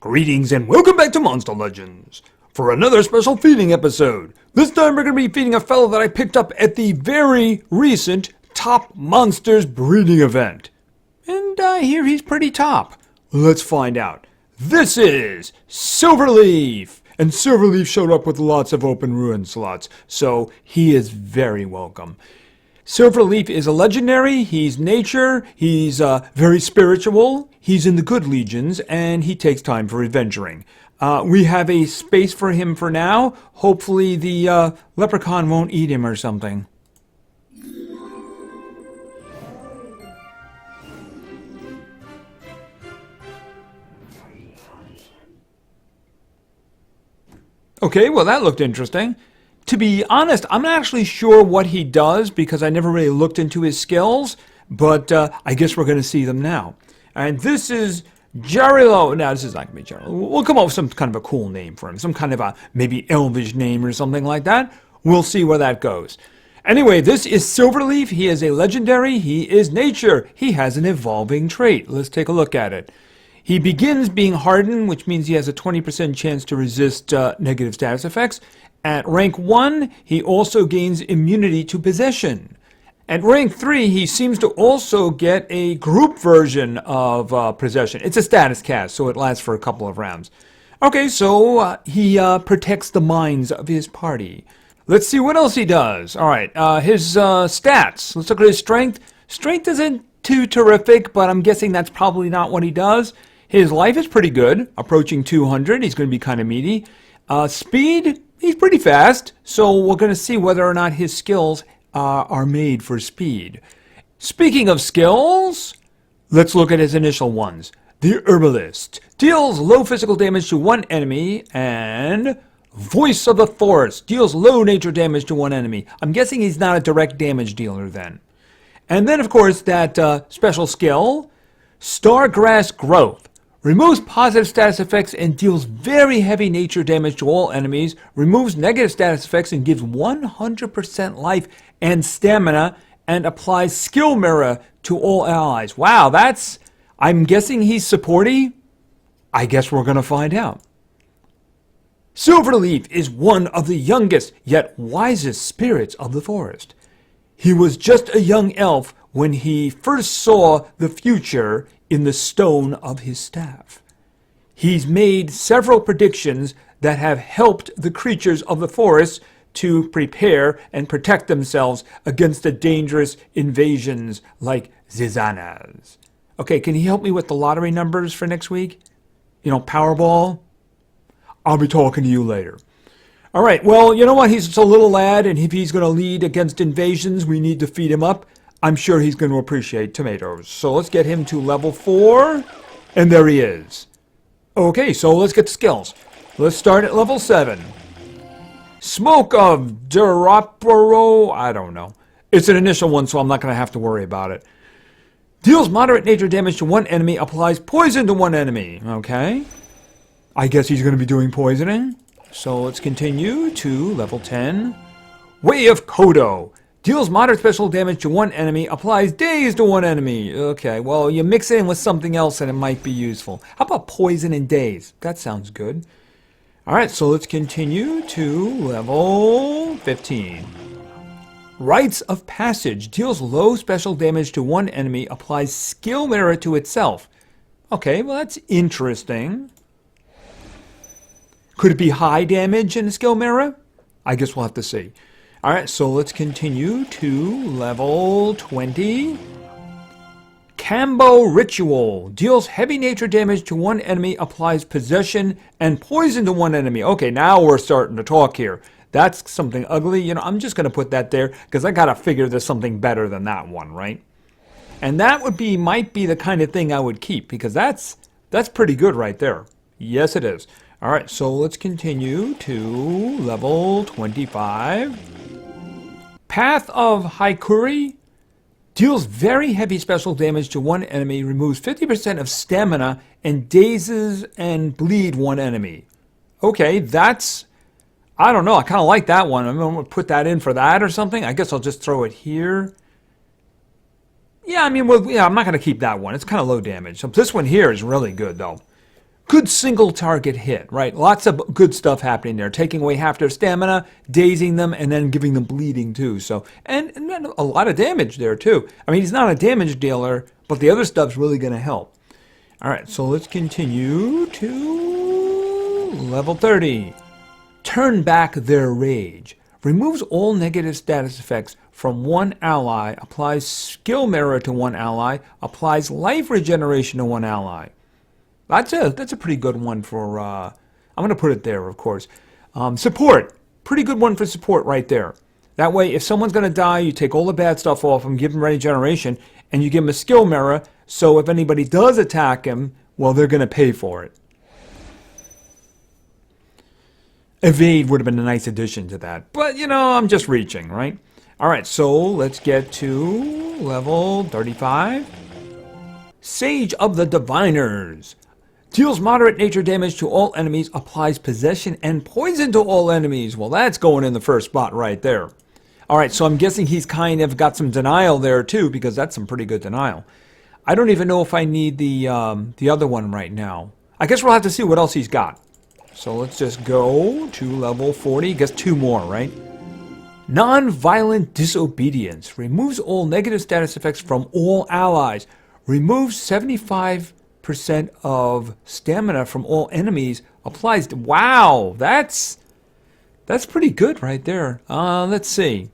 Greetings and welcome back to Monster Legends for another special feeding episode. This time we're going to be feeding a fellow that I picked up at the very recent Top Monsters breeding event. And I hear he's pretty top. Let's find out. This is Silverleaf. And Silverleaf showed up with lots of open ruin slots, so he is very welcome. Silverleaf is a legendary, he's nature, he's very spiritual, he's in the good legions, and he takes time for adventuring. We have a space for him for now. Hopefully the leprechaun won't eat him or something. Okay, well that looked interesting. To be honest, I'm not actually sure what he does because I never really looked into his skills, but I guess we're going to see them now. And this is Jarilo. Now, this is not going to be Jarilo. We'll come up with some kind of a cool name for him, some kind of a maybe elvish name or something like that. We'll see where that goes. Anyway, this is Silverleaf. He is a legendary. He is nature. He has an evolving trait. Let's take a look at it. He begins being hardened, which means he has a 20% chance to resist negative status effects. At rank 1, he also gains immunity to possession. At rank 3, he seems to also get a group version of possession. It's a status cast, so it lasts for a couple of rounds. Okay, so he protects the minds of his party. Let's see what else he does. All right, his stats. Let's look at his strength. Strength isn't too terrific, but I'm guessing that's probably not what he does. His life is pretty good, approaching 200. He's going to be kind of meaty. Speed. He's pretty fast, so we're going to see whether or not his skills are made for speed. Speaking of skills, let's look at his initial ones. The Herbalist deals low physical damage to one enemy, and Voice of the Forest deals low nature damage to one enemy. I'm guessing he's not a direct damage dealer then. And then, of course, that special skill, Stargrass Growth. Removes positive status effects and deals very heavy nature damage to all enemies, removes negative status effects and gives 100% life and stamina, and applies skill mirror to all allies. Wow, I'm guessing he's supporty? I guess we're going to find out. Silverleaf is one of the youngest yet wisest spirits of the forest. He was just a young elf when he first saw the future in the stone of his staff. He's made several predictions that have helped the creatures of the forest to prepare and protect themselves against the dangerous invasions like Zizanas. Okay, can he help me with the lottery numbers for next week? You know, Powerball? I'll be talking to you later. All right, well, you know what? He's just a little lad, and if he's going to lead against invasions, we need to feed him up. I'm sure he's going to appreciate tomatoes. So let's get him to level 4. And there he is. Okay, so let's get skills. Let's start at level 7. Smoke of Duropero. I don't know. It's an initial one, so I'm not going to have to worry about it. Deals moderate nature damage to one enemy. Applies poison to one enemy. Okay. I guess he's going to be doing poisoning. So let's continue to level 10. Way of Kodo. Deals moderate special damage to one enemy, applies daze to one enemy. Okay, well, you mix it in with something else and it might be useful. How about poison and daze? That sounds good. Alright, so let's continue to level 15. Rites of Passage. Deals low special damage to one enemy, applies skill mirror to itself. Okay, well, that's interesting. Could it be high damage in a skill mirror? I guess we'll have to see. Alright, so let's continue to level 20. Cambo Ritual. Deals heavy nature damage to one enemy, applies possession and poison to one enemy. Okay, now we're starting to talk here. That's something ugly. You know, I'm just going to put that there because I got to figure there's something better than that one, right? And that might be the kind of thing I would keep because that's pretty good right there. Yes, it is. Alright, so let's continue to level 25. Path of Haikuri deals very heavy special damage to one enemy, removes 50% of stamina, and dazes and bleed one enemy. Okay, I don't know, I kind of like that one. I'm going to put that in for that or something. I guess I'll just throw it here. Yeah, I mean, I'm not going to keep that one. It's kind of low damage. So this one here is really good, though. good single target hit, right? Lots of good stuff happening there. Taking away half their stamina, dazing them, and then giving them bleeding too. So, and a lot of damage there too. I mean, he's not a damage dealer, but the other stuff's really going to help. All right, so let's continue to level 30. Turn back their rage. Removes all negative status effects from one ally, applies skill mirror to one ally, applies life regeneration to one ally. That's a pretty good one for, I'm going to put it there, of course. Support. Pretty good one for support right there. That way, if someone's going to die, you take all the bad stuff off them, give them regeneration, and you give them a skill mirror, so if anybody does attack him, well, they're going to pay for it. Evade would have been a nice addition to that. But, you know, I'm just reaching, right? All right, so let's get to level 35. Sage of the Diviners. Deals moderate nature damage to all enemies, applies possession and poison to all enemies. Well, that's going in the first spot right there. All right, so I'm guessing he's kind of got some denial there too, because that's some pretty good denial. I don't even know if I need the other one right now. I guess we'll have to see what else he's got. So let's just go to level 40. Guess 2 more, right? Non-violent disobedience. Removes all negative status effects from all allies. Removes 75% of stamina from all enemies. Applies to... Wow, that's pretty good right there. Let's see.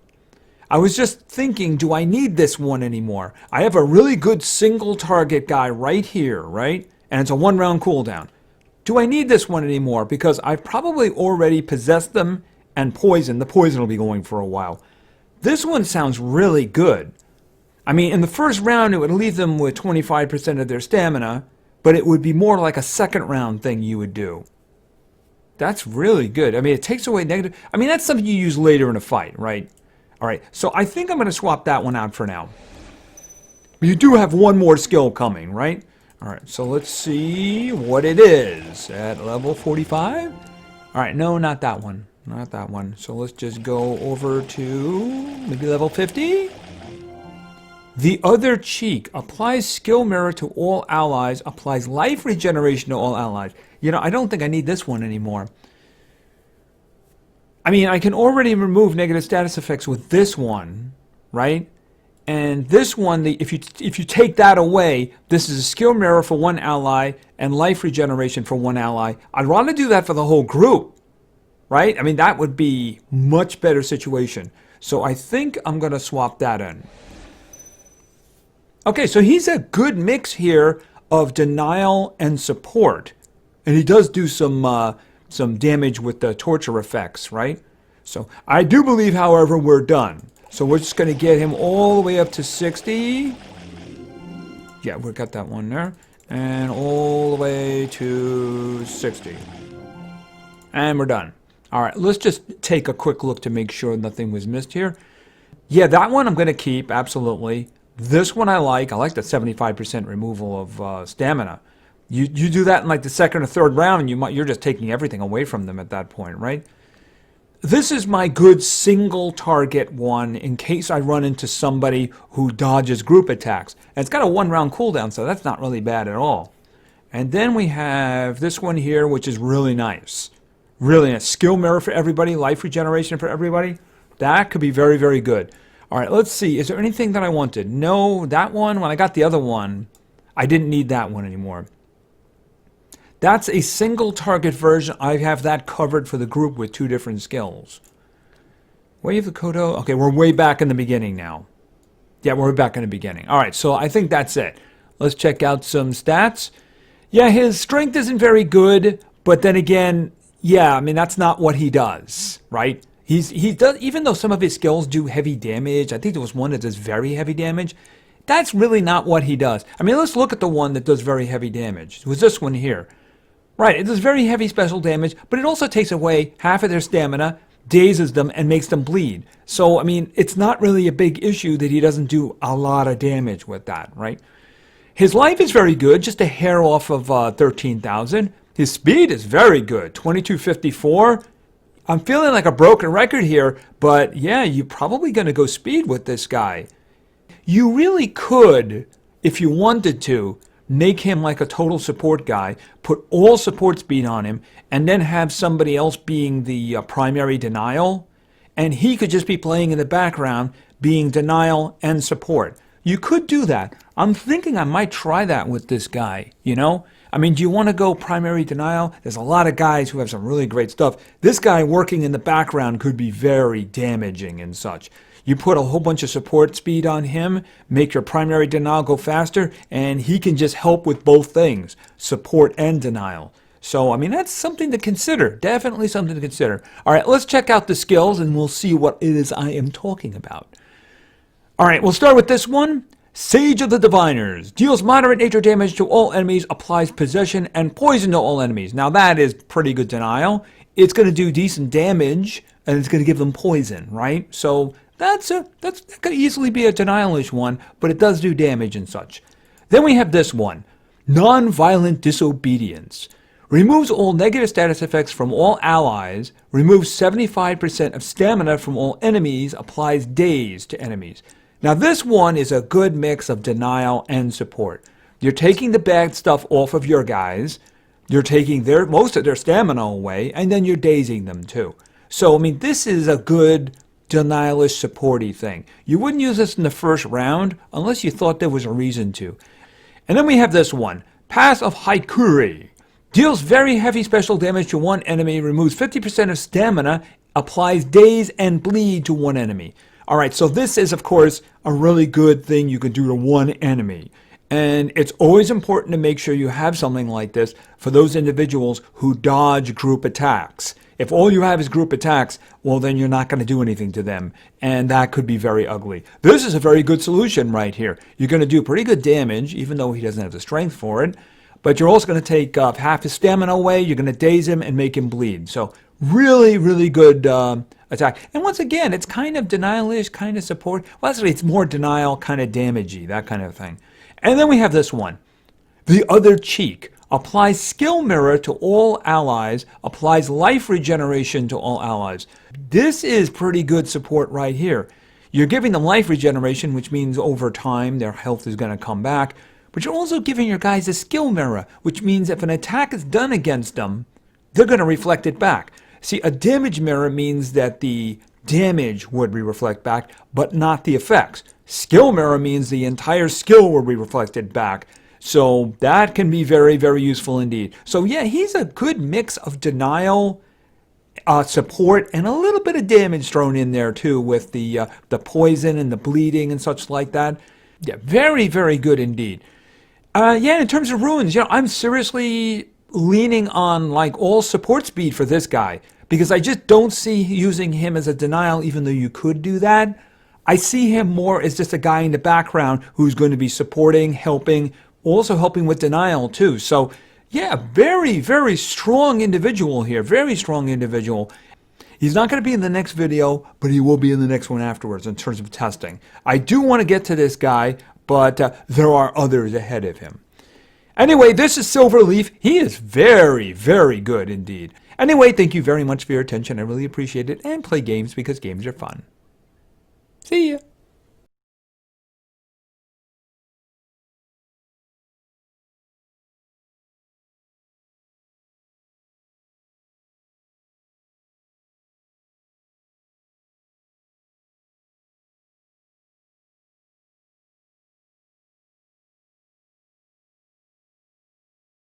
I was just thinking, do I need this one anymore? I have a really good single target guy right here, right? And it's a 1-round cooldown. Do I need this one anymore? Because I've probably already possessed them and poisoned. The poison will be going for a while. This one sounds really good. I mean, in the first round, it would leave them with 25% of their stamina, but it would be more like a second round thing you would do. That's really good. I mean, it takes away negative... I mean, that's something you use later in a fight, right? All right, so I think I'm going to swap that one out for now. You do have one more skill coming, right? All right, so let's see what it is at level 45. All right, no, not that one. Not that one. So let's just go over to maybe level 50. The Other Cheek. Applies skill mirror to all allies. Applies life regeneration to all allies. You know, I don't think I need this one anymore. I mean, I can already remove negative status effects with this one, right? And this one, if you take that away, this is a skill mirror for one ally and life regeneration for one ally. I'd rather do that for the whole group, right? I mean, that would be much better situation. So I think I'm going to swap that in. Okay, so he's a good mix here of denial and support. And he does do some damage with the torture effects, right? So I do believe, however, we're done. So we're just going to get him all the way up to 60. Yeah, we got that one there. And all the way to 60. And we're done. All right, let's just take a quick look to make sure nothing was missed here. Yeah, that one I'm going to keep, absolutely. This one I like. I like the 75% removal of stamina. You do that in like the second or third round, and you're just taking everything away from them at that point, right? This is my good single target one in case I run into somebody who dodges group attacks. And it's got a 1-round cooldown, so that's not really bad at all. And then we have this one here, which is really nice. Really nice. Skill mirror for everybody, life regeneration for everybody. That could be very, very good. All right, let's see. Is there anything that I wanted? No, that one, when I got the other one, I didn't need that one anymore. That's a single target version. I have that covered for the group with 2 different skills. Wave the Kodo. Okay, we're way back in the beginning now. Yeah, we're back in the beginning. All right, so I think that's it. Let's check out some stats. Yeah, his strength isn't very good, but then again, yeah, I mean, that's not what he does, right? He does, even though some of his skills do heavy damage. I think there was one that does very heavy damage. That's really not what he does. I mean, let's look at the one that does very heavy damage. It was this one here. Right, it does very heavy special damage, but it also takes away half of their stamina, dazes them, and makes them bleed. So, I mean, it's not really a big issue that he doesn't do a lot of damage with that, right? His life is very good, just a hair off of 13,000. His speed is very good, 2254. I'm feeling like a broken record here, but yeah, you're probably going to go speed with this guy. You really could, if you wanted to, make him like a total support guy, put all support speed on him, and then have somebody else being the primary denial, and he could just be playing in the background, being denial and support. You could do that. I'm thinking I might try that with this guy, you know? I mean, do you want to go primary denial? There's a lot of guys who have some really great stuff. This guy working in the background could be very damaging and such. You put a whole bunch of support speed on him, make your primary denial go faster, and he can just help with both things, support and denial. So, I mean, that's something to consider. Definitely something to consider. All right, let's check out the skills, and we'll see what it is I am talking about. All right, we'll start with this one. Sage of the Diviners. Deals moderate nature damage to all enemies, applies possession and poison to all enemies. Now, that is pretty good denial. It's going to do decent damage, and it's going to give them poison, right? So that could easily be a denial-ish one, but it does do damage and such. Then we have this one. Non-violent disobedience. Removes all negative status effects from all allies, removes 75% of stamina from all enemies, applies daze to enemies. Now this one is a good mix of denial and support. You're taking the bad stuff off of your guys, you're taking most of their stamina away, and then you're dazing them too. So, I mean, this is a good denialish supporty thing. You wouldn't use this in the first round unless you thought there was a reason to. And then we have this one, Pass of Haikuri. Deals very heavy special damage to one enemy, removes 50% of stamina, applies daze and bleed to one enemy. All right, so this is, of course, a really good thing you can do to one enemy. And it's always important to make sure you have something like this for those individuals who dodge group attacks. If all you have is group attacks, well, then you're not going to do anything to them. And that could be very ugly. This is a very good solution right here. You're going to do pretty good damage, even though he doesn't have the strength for it. But you're also going to take half his stamina away. You're going to daze him and make him bleed. So really, really good attack. And once again, it's kind of denial-ish, kind of support. Well, actually, it's more denial, kind of damagey, that kind of thing. And then we have this one. The Other Cheek. Applies skill mirror to all allies. Applies life regeneration to all allies. This is pretty good support right here. You're giving them life regeneration, which means over time their health is going to come back. But you're also giving your guys a skill mirror, which means if an attack is done against them, they're going to reflect it back. See, a damage mirror means that the damage would be reflected back, but not the effects. Skill mirror means the entire skill will be reflected back. So that can be very, very useful indeed. So yeah, he's a good mix of denial, support, and a little bit of damage thrown in there too with the poison and the bleeding and such like that. Yeah, very, very good indeed. Yeah, in terms of runes, I'm seriously leaning on like all support speed for this guy because I just don't see using him as a denial, even though you could do that. I see him more as just a guy in the background who's going to be supporting, helping, also helping with denial too. So yeah, very, very strong individual here, very strong individual. He's not going to be in the next video, but he will be in the next one afterwards in terms of testing. I do want to get to this guy, but there are others ahead of him. Anyway, this is Silverleaf. He is very, very good indeed. Anyway, thank you very much for your attention. I really appreciate it. And play games because games are fun. See ya.